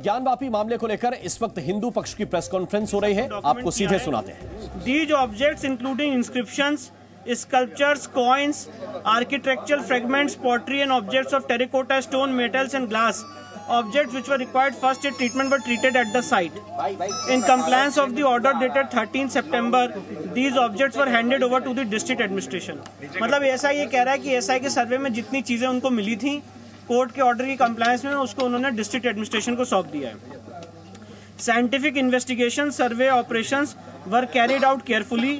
ज्ञानवापी मामले को लेकर इस वक्त हिंदू पक्ष की प्रेस कॉन्फ्रेंस हो रही है, आपको सीधे सुनाते हैं। These objects including inscriptions, sculptures, coins, architectural fragments, pottery and objects of terracotta, stone, metals and glass, objects which were required first aid treatment were treated at the site. In compliance of the order dated 13 September, these objects were handed over to the district administration. मतलब ऐसा ये कह रहा है कि SI के सर्वे में जितनी चीजें उनको मिली थी कोर्ट के ऑर्डर की कंप्लायंस में, उसको उन्होंने डिस्ट्रिक्ट एडमिनिस्ट्रेशन को सौंप दिया है। Scientific investigation, survey operations were carried out carefully,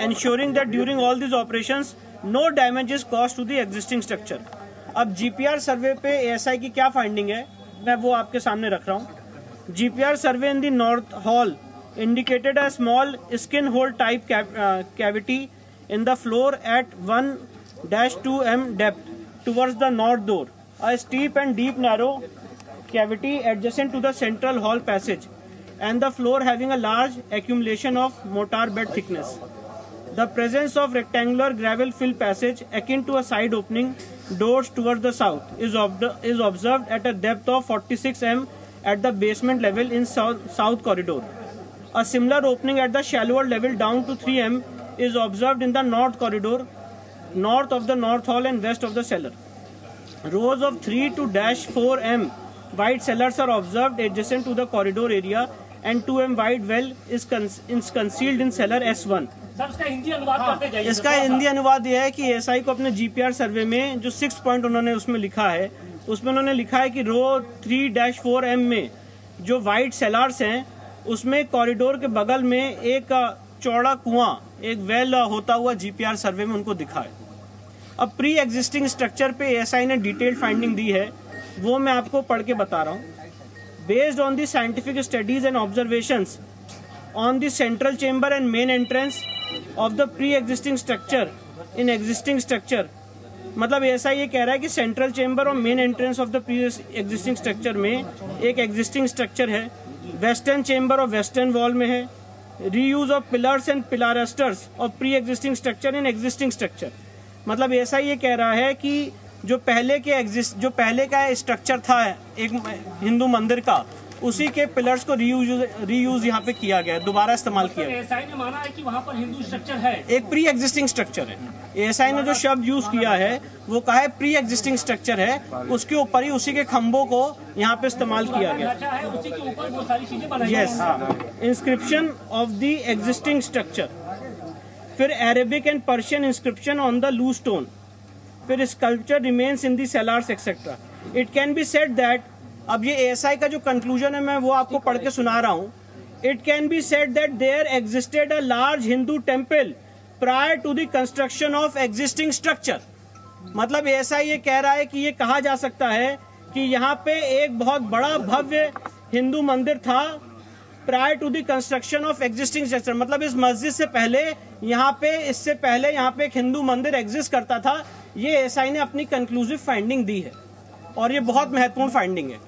ensuring that during all these operations no damage is caused to the existing structure. अब जीपीआर सर्वे पे एएसआई की क्या फाइंडिंग है, मैं वो आपके सामने रख रहा हूँ। GPR survey in the north hall indicated a small skin hole type cavity in the floor at 1-2 m depth towards the north door. A steep and deep narrow cavity adjacent to the central hall passage, and the floor having a large accumulation of mortar bed thickness. The presence of rectangular gravel fill passage akin to a side opening doors towards the south is observed at a depth of 46 m at the basement level in south corridor. A similar opening at the shallower level down to 3 m is observed in the north corridor, north of the north hall and west of the cellar. Rows of 3 to -4 m wide cellars are observed adjacent to the corridor area, and 2 m wide well is concealed in cellar S1. इसका हिंदी अनुवाद यह है कि SI को अपने GPR सर्वे में जो 6 point उन्होंने उसमें लिखा है, उसमें उन्होंने लिखा है कि रो 3-4 m में जो वाइड सेलार्स हैं उसमें कॉरिडोर के बगल में एक चौड़ा कुआं, एक वेल होता हुआ जीपीआर सर्वे में उनको दिखा है। अब प्री एग्जिस्टिंग स्ट्रक्चर पे एएसआई ने डिटेल्ड फाइंडिंग दी है, वो मैं आपको पढ़ के बता रहा हूँ। Based on the scientific studies and observations on the central chamber and main entrance of the pre existing structure in existing structure, मतलब एएसआई ये कह रहा है कि सेंट्रल चेंबर और main entrance of the pre existing structure में एक existing structure है, वेस्टर्न चेंबर और वेस्टर्न वॉल में है, reuse of pillars and pilasters of pre existing structure in existing structure. मतलब ऐसा ये कह रहा है कि जो पहले का स्ट्रक्चर था एक हिंदू मंदिर का, उसी के पिलर्स को रीयूज यहाँ पे किया गया, दोबारा इस्तेमाल किया गया। एएसआई ने माना है कि वहाँ पर हिंदू स्ट्रक्चर है, एक प्री एग्जिस्टिंग स्ट्रक्चर है। एएसआई ने जो शब्द यूज किया है वो कहा है प्री एग्जिस्टिंग स्ट्रक्चर है, उसके ऊपर ही उसी के खंभों को यहाँ पे इस्तेमाल किया गया। उसी के ऊपर वो सारी चीजें बनाई। Yes, inscription of the existing structure, फिर Arabic and Persian inscription on the loose stone, फिर sculpture remains in the cellars etcetera. It can be said that, अब ये एएसआई का जो कंक्लूजन है मैं वो आपको पढ़ के सुना रहा हूँ। It can be said that there existed a large Hindu temple prior to the construction of existing structure. मतलब एएसआई ये कह रहा है कि ये कहा जा सकता है कि यहाँ पे एक बहुत बड़ा भव्य हिंदू मंदिर था prior to the construction of existing structure. मतलब इस मस्जिद से पहले यहाँ पे, इससे पहले यहाँ पे एक हिंदू मंदिर एग्जिस्ट करता था। ये एएसआई ने अपनी कंक्लूसिव फाइंडिंग दी है और ये बहुत महत्वपूर्ण फाइंडिंग है।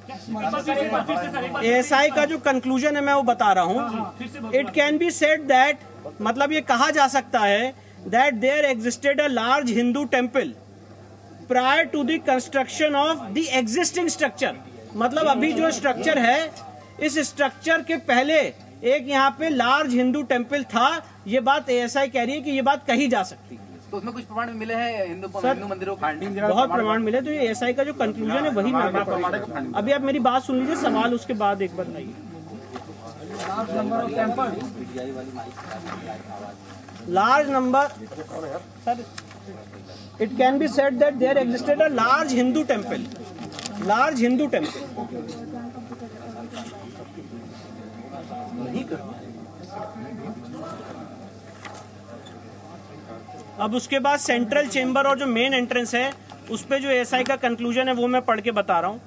एएसआई का जो कंक्लूजन है मैं वो बता रहा हूँ। It can be said that, मतलब ये कहा जा सकता है that there existed a large Hindu temple prior to the construction of the existing structure. मतलब अभी जो स्ट्रक्चर है, इस स्ट्रक्चर के पहले एक यहाँ पे लार्ज हिंदू टेम्पल था। ये बात एएसआई कह रही है कि ये बात कही जा सकती है। तो उसमें कुछ प्रमाण मिले हैं हिंदू मंदिरों को? बहुत प्रमाण मिले। तो ये एएसआई का जो कंक्लूजन है वही मैं अभी आप मेरी बात सुन लीजिए, सवाल उसके बाद एक बताइए। Large number, sir, it can be said that there existed a large Hindu temple, large Hindu temple. अब उसके बाद सेंट्रल चेंबर और जो मेन एंट्रेंस है उस पे जो एएसआई का कंक्लूजन है वो मैं पढ़ के बता रहा हूँ।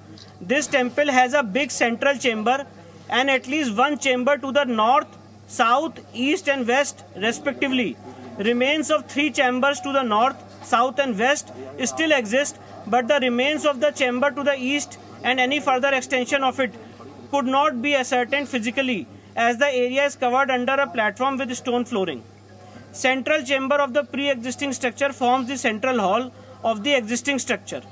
This temple has a big central chamber and at least one chamber to the north, south, east and west respectively. Remains of 3 chambers to the north, south and west still exist, but the remains of the chamber to the east and any further extension of it could not be ascertained physically, as the area is covered under a platform with stone flooring. Central chamber of the pre-existing structure forms the central hall of the existing structure.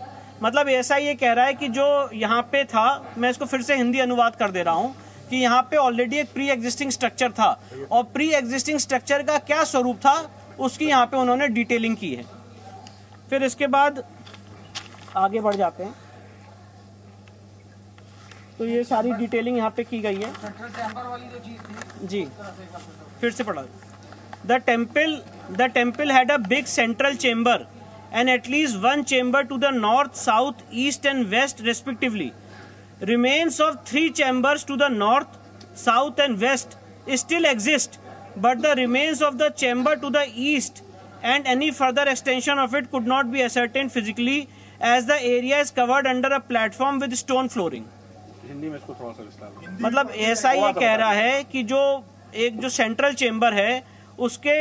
मतलब ऐसा ये कह रहा है कि जो यहाँ पे था, मैं इसको फिर से हिंदी अनुवाद कर दे रहा हूँ कि यहाँ पे ऑलरेडी एक प्री एग्जिस्टिंग स्ट्रक्चर था और प्री एग्जिस्टिंग स्ट्रक्चर का क्या स्वरूप था उसकी यहाँ पे उन्होंने डिटेलिंग की है। फिर इसके बाद आगे बढ़ जाते हैं, तो ये सारी डिटेलिंग यहाँ पे की गई है। जी फिर से पढ़ा। The temple had a big central chamber and at least one chamber to the north, south, east and west respectively. Remains of 3 chambers to the north, south and west still exist, but the remains of the chamber to the east and any further extension of it could not be ascertained physically as the area is covered under a platform with stone flooring. Hindi में इसको थोड़ा सा विस्तार। मतलब ऐसा ये कह रहा है कि जो सेंट्रल चेम्बर है उसके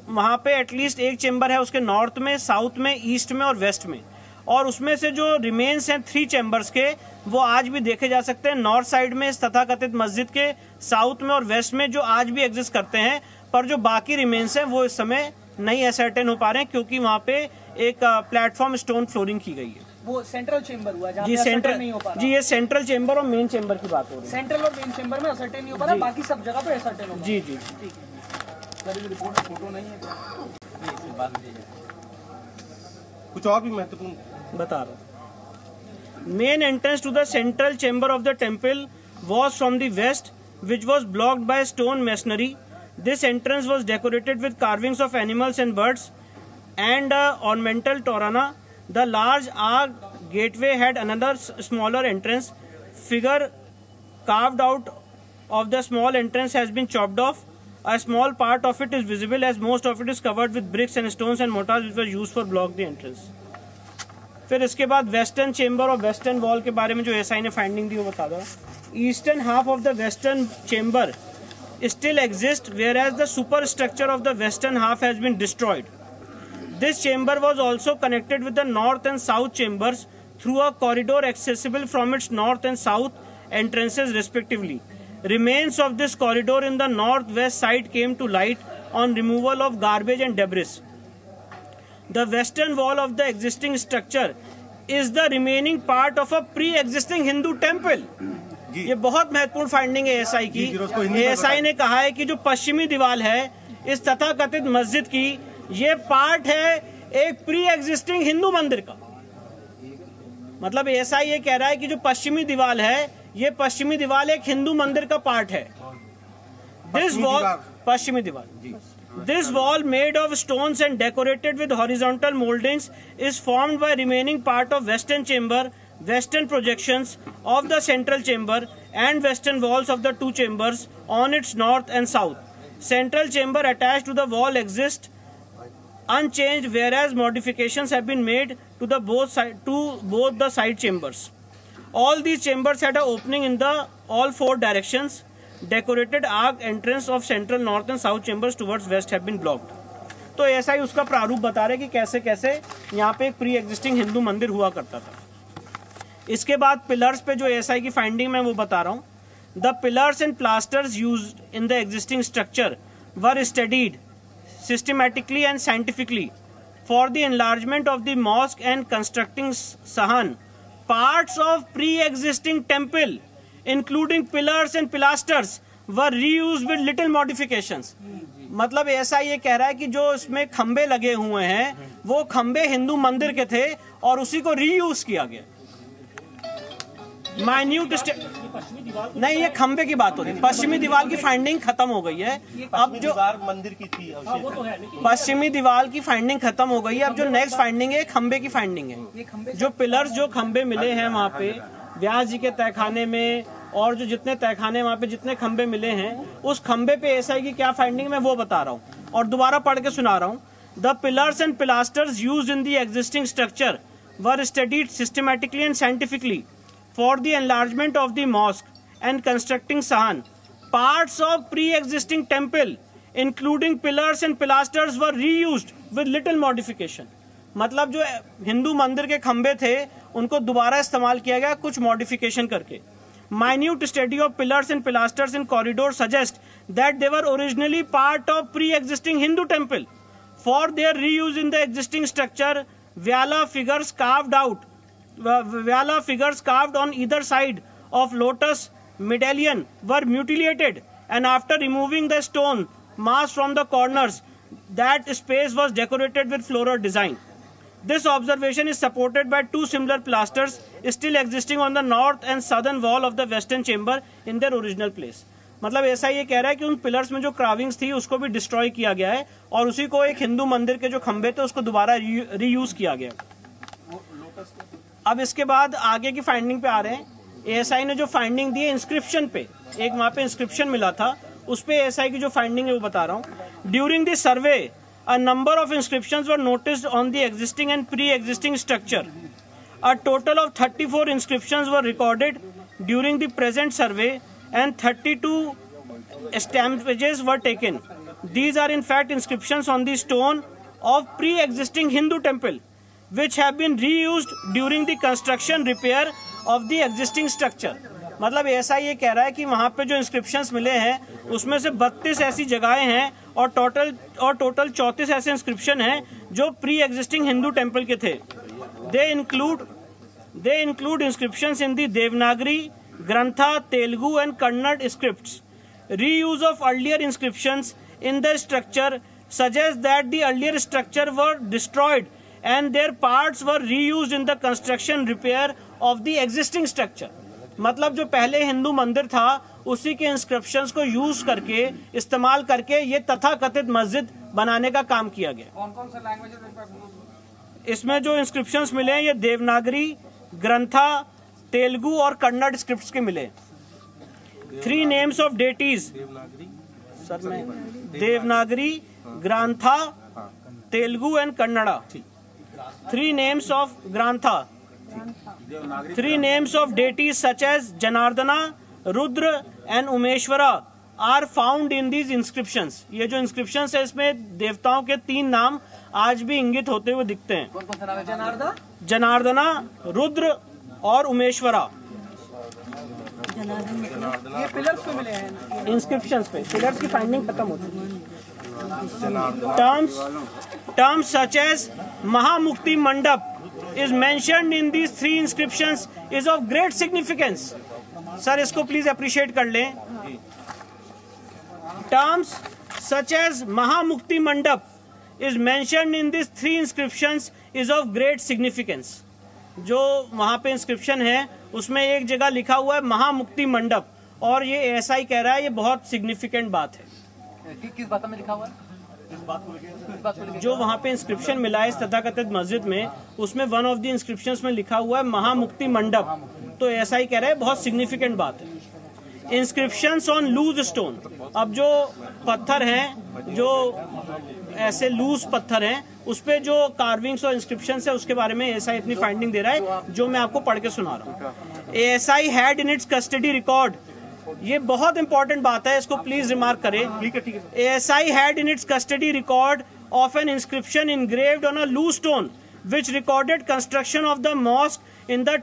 वहाँ पे एटलीस्ट एक चेम्बर है उसके नॉर्थ में, साउथ में, ईस्ट में और वेस्ट में, और उसमें से जो रिमेन्स हैं 3 चेम्बर्स के वो आज भी देखे जा सकते हैं नॉर्थ साइड में तथाकथित मस्जिद के, साउथ में और वेस्ट में, जो आज भी एग्जिस्ट करते हैं। पर जो बाकी रिमेन्स हैं वो इस समय नहीं असर्टेन हो पा रहे हैं क्योंकि वहाँ पे एक प्लेटफॉर्म स्टोन फ्लोरिंग की गई है। वो सेंट्रल चेम्बर हुआ जहाँ जी पे सेंट्रल नहीं हो पा रहा। जी ये सेंट्रल चेम्बर और मेन चेम्बर की बात हो रही है। सेंट्रल और मेन चेम्बर में असर्टेन नहीं हो पा रहा, बाकी सब जगह पे असर्टेन हो पा रहा। जी जी ठीक है। रिपोर्ट में फोटो नहीं है कुछ और भी महत्वपूर्ण बता रहा हूँ। Main entrance to the central chamber of the temple was from the west which was blocked by stone masonry. This entrance was decorated with carvings of animals and birds and ornamental torana. The large arch gateway had another smaller entrance. Figure carved out of the small entrance has been chopped off. A small part of it is visible as most of it is covered with bricks and stones and mortars which were used for block the entrance. फिर इसके बाद western chamber और western wall के बारे में जो SI ने finding दी वो बता दो। Eastern half of the western chamber still exists whereas the superstructure of the western half has been destroyed. This chamber was also connected with the north and south chambers through a corridor accessible from its north and south entrances respectively. Remains of this corridor in the northwest side came to light on removal of garbage and debris. The western wall of the existing structure is the remaining part of a pre-existing Hindu temple. ये बहुत महत्वपूर्ण finding है SI की। SI ने कहा है कि जो पश्चिमी दीवार है इस तथाकथित मस्जिद की, ये पार्ट है एक प्री एग्जिस्टिंग हिंदू मंदिर का। मतलब ऐसा ये कह रहा है कि जो पश्चिमी दीवार है ये पश्चिमी दीवार एक हिंदू मंदिर का पार्ट है। दिस वॉल पश्चिमी दीवार this wall made of stones and decorated with horizontal mouldings is formed by remaining part of western chamber, western projections of the central chamber and western walls of the 2 chambers on its north and south. Central chamber attached to the wall exists unchanged whereas modifications have been made to both the side chambers. All these chambers had an opening in all 4 directions. Decorated arc entrance of central north and south chambers towards west have been blocked. तो ऐसा ही उसका प्रारूप बता रहे कि कैसे कैसे यहाँ पे एक प्री एग्जिस्टिंग हिंदू मंदिर हुआ करता था। इसके बाद पिलर्स पे जो एसआई की फाइंडिंग मैं वो बता रहा हूँ। The pillars and plasters used in the existing structure were studied systematically and scientifically for the enlargement of the mosque and constructing sahan. Parts of pre-existing temple including pillars and pilasters were reused with little modifications. मतलब ऐसा ये कह रहा है कि जो इसमें खंबे लगे हुए हैं वो खंबे हिंदू मंदिर के थे और उसी को रीयूज किया गया। माइन्यूट नहीं, ये खंबे की बात हो रही है। पश्चिमी दीवार की फाइंडिंग खत्म हो गई है। अब जो मंदिर की थी पश्चिमी दीवार की फाइंडिंग खत्म हो गई है। अब जो नेक्स्ट फाइंडिंग है खंबे की फाइंडिंग है। जो पिलर्स जो खंबे मिले हैं वहाँ पे व्यास जी के तहखाने में और जो जितने तहखाने वहाँ पे जितने खंबे मिले हैं उस खंबे पे एसआई की क्या फाइंडिंग मैं वो बता रहा हूँ और दोबारा पढ़ के सुना रहा हूँ। The pillars and pilasters used in the existing structure were studied systematically and scientifically for the enlargement of the mosque and constructing sahan. Parts of pre-existing temple including pillars and pilasters were reused with little modification. मतलब जो हिंदू मंदिर के खंबे थे उनको दोबारा इस्तेमाल किया गया कुछ मॉडिफिकेशन करके। Minute study of pillars and pilasters in corridors suggest that they were originally part of pre-existing Hindu temple. For their reuse in the existing structure, Vyala figures carved out Vyala figures carved on either side of lotus medallion were mutilated, and after removing the stone mass from the corners, that space was decorated with floral design. This observation is supported by two similar plasters still existing on the north and southern wall of the western chamber in their original place. मतलब ऐसा ये कह रहा है कि उन pillars में जो क्राविंग्स थी उसको भी डिस्ट्रॉय किया गया है और उसी को एक हिंदू मंदिर के जो खंबे थे उसको दोबारा रीयूज किया गया। अब इसके बाद आगे की फाइंडिंग पे आ रहे हैं। एएसआई ने जो फाइंडिंग दी है इंस्क्रिप्शन पे, एक वहां पे इंस्क्रिप्शन मिला था, उस पे एएसआई की जो फाइंडिंग है वो बता रहा हूँ। During the survey a number of inscriptions were noticed on the existing and pre-existing structure. A total of 34 inscriptions were recorded during the present survey and 32 stampages were taken. These are in fact inscriptions on the stone of pre-existing Hindu temple, which have been reused during the construction repair of the existing structure. मतलब ऐसा ये कह रहा है कि वहाँ पे जो इंस्क्रिप्शंस मिले हैं उसमें से 32 ऐसी जगहें हैं और टोटल 34 ऐसे इंस्क्रिप्शन हैं जो प्री एग्जिस्टिंग हिंदू टेम्पल के थे। They include inscriptions in the Devanagari, Grantha, Telugu and Kannada scripts. Reuse of earlier inscriptions in the structure suggest that the earlier structure were destroyed and there parts were reused in the construction repair of the existing structure. मतलब जो पहले हिंदू मंदिर था उसी के inscriptions को use करके, इस्तेमाल करके ये तथाकथित मस्जिद बनाने का काम किया गया। कौन-कौन से लैंग्वेजेस इसमें जो इंस्क्रिप्शंस मिले हैं ये देवनागरी, ग्रंथा, तेलुगु और कन्नड़ स्क्रिप्ट्स के मिले। 3 नेम्स ऑफ डेटीज, सर मैं Devanagari, Grantha, Telugu and Kannada. 3 names of Grantha, 3 names of deities such as Janardana, Rudra and Umeshwara are found in these inscriptions. ये जो inscriptions है इसमें देवताओं के 3 नाम आज भी इंगित होते हुए दिखते हैं। कौन-कौन सा नाम है? जनार्दना, रुद्र और उमेश्वरा। ये पिलर्स पे मिले हैं, इंस्क्रिप्शंस पे, पिलर्स की फाइंडिंग खत्म होती है। टर्म्स सच एज महामुक्ति मंडप is mentioned in these 3 inscriptions is of great significance. Sir इसको प्लीज अप्रिशिएट कर लें। Terms such as Mahamukti Mandap is mentioned in these 3 inscriptions is of great significance. जो वहां पे इंस्क्रिप्शन है उसमें एक जगह लिखा हुआ है महामुक्ति मंडप और ये ऐसा ही कह रहा है, ये बहुत सिग्निफिकेंट बात है। किस बात में लिखा हुआ है? जो वहाँ पे इंस्क्रिप्शन मिला है इस तथाकथित मस्जिद में, उसमें वन ऑफ द इंस्क्रिप्शंस में लिखा हुआ है महामुक्ति मंडप, तो ऐसा ही कह रहे हैं, बहुत सिग्निफिकेंट बात है। इंस्क्रिप्शंस ऑन लूज स्टोन, अब जो पत्थर हैं, जो ऐसे लूज पत्थर हैं, उस पे जो कार्विंग्स और इंस्क्रिप्शंस है उसके बारे में एएसआई अपनी फाइंडिंग दे रहा है, जो मैं आपको पढ़ के सुना रहा हूँ। ASI had in its custody record, ये बहुत इंपॉर्टेंट बात है, इसको प्लीज रिमार्क करें। ठीक है। ASI had in its custody record of an inscription engraved on a loose stone, which recorded construction of the mosque in the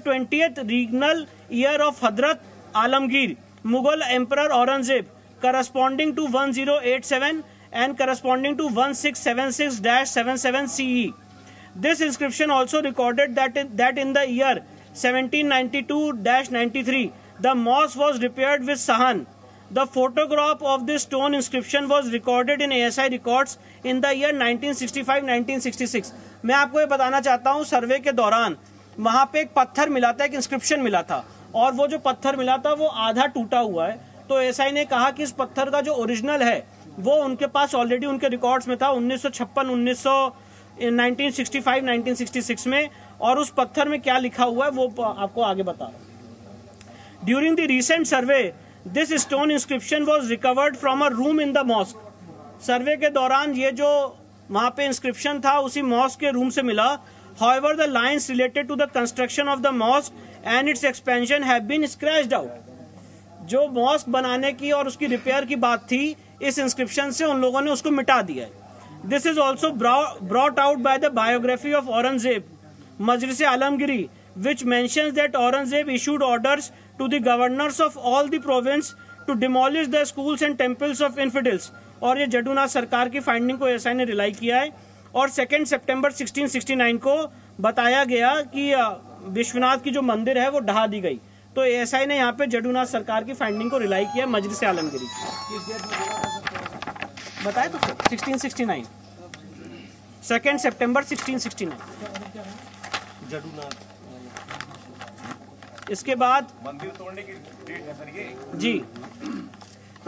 20th regnal year of Hadrat Alamgir, Mughal Emperor Aurangzeb, corresponding to 1087 and corresponding to 1676-77 CE. This inscription also recorded that in the year 1792-93, the mosque was repaired with sahan. The photograph of this stone inscription was recorded in ASI records in the year 1965-1966. मैं आपको ये बताना चाहता हूँ, सर्वे के दौरान वहाँ पे एक पत्थर मिला था, एक इंस्क्रिप्शन मिला था, और वो जो पत्थर मिला था वो आधा टूटा हुआ है। तो एएसआई ने कहा कि इस पत्थर का जो ओरिजिनल है वो उनके पास ऑलरेडी उनके रिकॉर्ड्स में था 1965-1966 में, और उस पत्थर में क्या लिखा हुआ है वो आपको आगे बता रहा हूँ। During the recent survey, this stone inscription was recovered from a room in the mosque. सर्वे के दौरान ये जो वहाँ पे इंस्क्रिप्शन था उसी मॉस्क के रूम से मिला। However, the lines related to the construction of the mosque and its expansion have been scratched out. जो मॉस्क बनाने की और उसकी रिपेयर की बात थी, इस इंस्क्रिप्शन से उन लोगों ने उसको मिटा दिया है। This is also brought out by the biography of Aurangzeb, Majlis Alamgiri, which mentions that Aurangzeb issued orders to the governors of all the province to demolish the schools and temples of infidels. और ये जडूनाथ सरकार की finding को ASI ने rely किया है। और 2 सितंबर 1669 को बताया गया कि विश्वनाथ की जो मंदिर है वो ढहा दी गई। तो एएसआई ने यहाँ पे जदूनाथ सरकार की फाइंडिंग को रिलाई किया मजलिस आलमगीरी बताया तो 1669 2 सितंबर 1669। इसके बाद मंदिर तोड़ने की डेट है सर ये जी,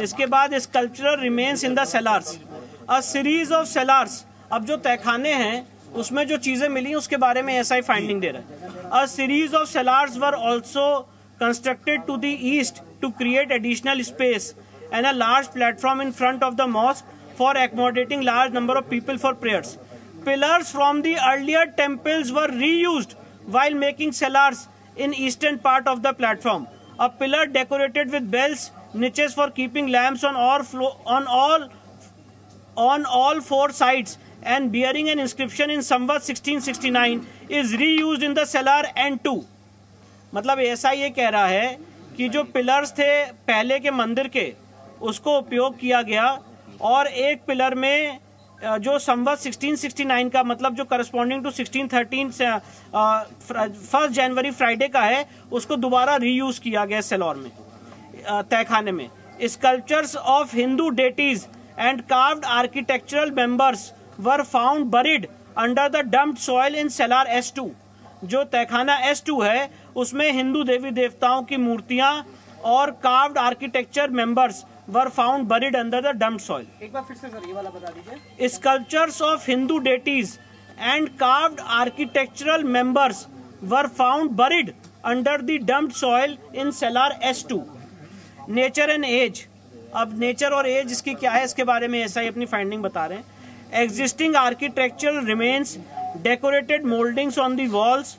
इसके बाद sculptural remains in the cellars, a series of cellars. अब जो तहखाने हैं उसमें जो चीजें मिली उसके बारे में एएसआई फाइंडिंग दे रहा है। A series of cellars were also constructed to the east to create additional space and a large platform in front of the mosque for accommodating large number of people for prayers. Pillars from the earlier temples were reused while making cellars in eastern part of the platform. A pillar decorated with bells, niches for keeping lamps on all four sides and bearing an inscription in Samvat 1669 is reused in the cellar N2. मतलब ऐसा ये कह रहा है कि जो pillars थे पहले के मंदिर के उसको उपयोग किया गया और एक पिलर में जो संवत 1669 का मतलब जो करस्पॉन्डिंग टू 1613 से 1 जनवरी फ्राइडे का है उसको दोबारा रीयूज किया गया सेलौर में तहखाने में। Sculptures of Hindu deities and carved architectural members were found buried under the dumped soil in cellar S2। जो तहखाना S2 है उसमें हिंदू देवी देवताओं की मूर्तियां और carved architecture members were found buried under the dumped soil. एक बार फिर से सर ये वाला बता दीजिए। Sculptures of Hindu deities and carved architectural members were found buried under the dumped soil in cellar S2। Nature and age, अब nature और एज इसकी क्या है इसके बारे में ऐसा ही अपनी फाइंडिंग बता रहे हैं। Existing architectural remains, decorated mouldings on the walls,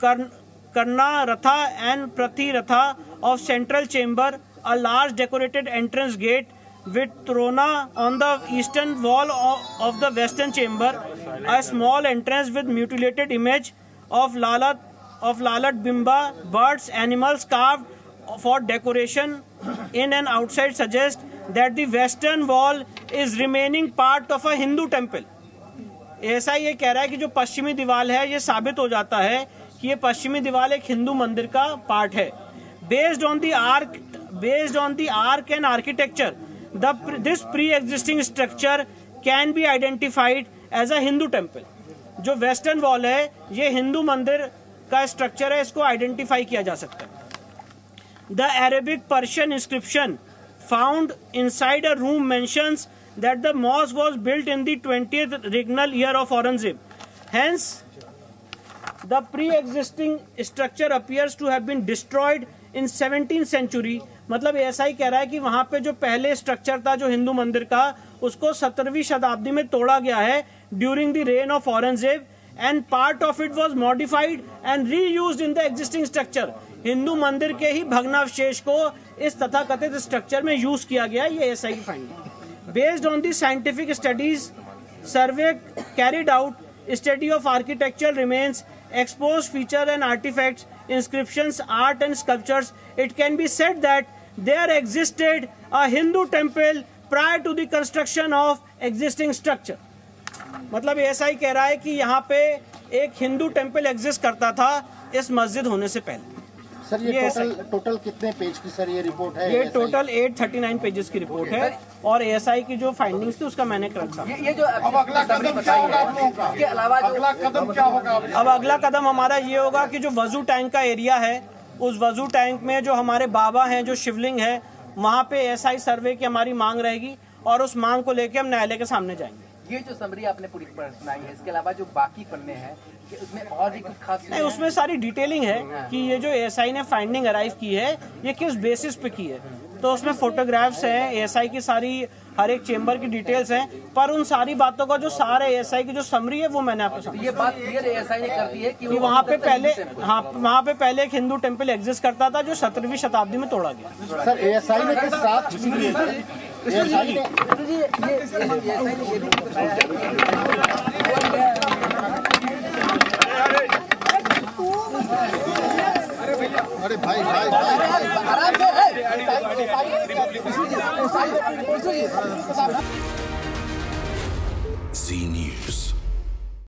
कर्ना रथा एंड प्रति रथा of central chamber, a large decorated entrance gate with trona on the eastern wall of the western chamber, a small entrance with mutilated image of Lalat Bimba, birds, animals carved for decoration in and outside suggest that the western wall is remaining part of a Hindu temple. ऐसा ये कह रहा है कि जो पश्चिमी दीवार है ये साबित हो जाता है कि ये पश्चिमी दीवार एक हिंदू मंदिर का पार्ट है। Based on the arc and architecture, this pre-existing structure can be identified as a Hindu temple. जो वेस्टर्न वॉल है ये हिंदू मंदिर का स्ट्रक्चर है, इसको आइडेंटिफाई किया जा सकता है। The Arabic Persian inscription found inside a room mentions that the mosque was built in the 20th regnal year of Aurangzeb. Hence, the pre-existing structure appears to have been destroyed in 17th century। मतलब ऐसा ही कह रहा है कि वहां पे जो पहले स्ट्रक्चर था जो हिंदू मंदिर का उसको 17वीं शताब्दी में तोड़ा गया है during the rain of Aurangzeb and part of it was modified and reused in the existing structure. Hindu मंदिर के ही भग्नावशेष को इस तथाकथित स्ट्रक्चर में यूज किया गया, ये ऐसा ही finding. Based on the scientific studies survey carried out, study of architectural remains, exposed feature and artifacts, inscriptions, art and sculptures, it can be said that there existed a Hindu temple prior to the construction of existing structure। मतलब ऐसा ही कह रहा है कि यहाँ पे एक Hindu temple exist करता था इस मस्जिद होने से पहले। सर ये टोटल कितने पेज की सर ये रिपोर्ट है? ये टोटल 839 पेजेस की रिपोर्ट है और एएसआई की जो फाइंडिंग्स थी उसका मैंने रखा। ये जो अब अगला कदम क्या होगा आप लोगों का? इसके अलावा अगला कदम क्या होगा? अब अगला कदम हमारा ये होगा कि जो वजू टैंक का एरिया है उस वजू टैंक में जो हमारे बाबा हैं, जो शिवलिंग है, वहाँ पे एएसआई सर्वे की हमारी मांग रहेगी और उस मांग को लेके हम न्यायालय के सामने जाएंगे। ये जो समरी आपने पूरी सुनाई है, इसके अलावा जो बाकी पन्ने हैं उसमें और भी कुछ खास नहीं, उसमें सारी डिटेलिंग है कि ये जो एएसआई ने फाइंडिंग अराइव की है ये किस बेसिस पे की है। तो उसमें फोटोग्राफ्स हैं, एएसआई की सारी हर एक चेंबर की डिटेल्स हैं, पर उन सारी बातों का जो सारा एएसआई की जो समरी है वो मैंने आपको समझा। ये बात क्लियर एएसआई ने कर दी है कि वहाँ पे पहले वहाँ पे पहले एक हिंदू टेम्पल एग्जिस्ट करता था जो 17वीं शताब्दी में तोड़ा गया। सर एएसआई ने किस साथ अरे भाई आराम से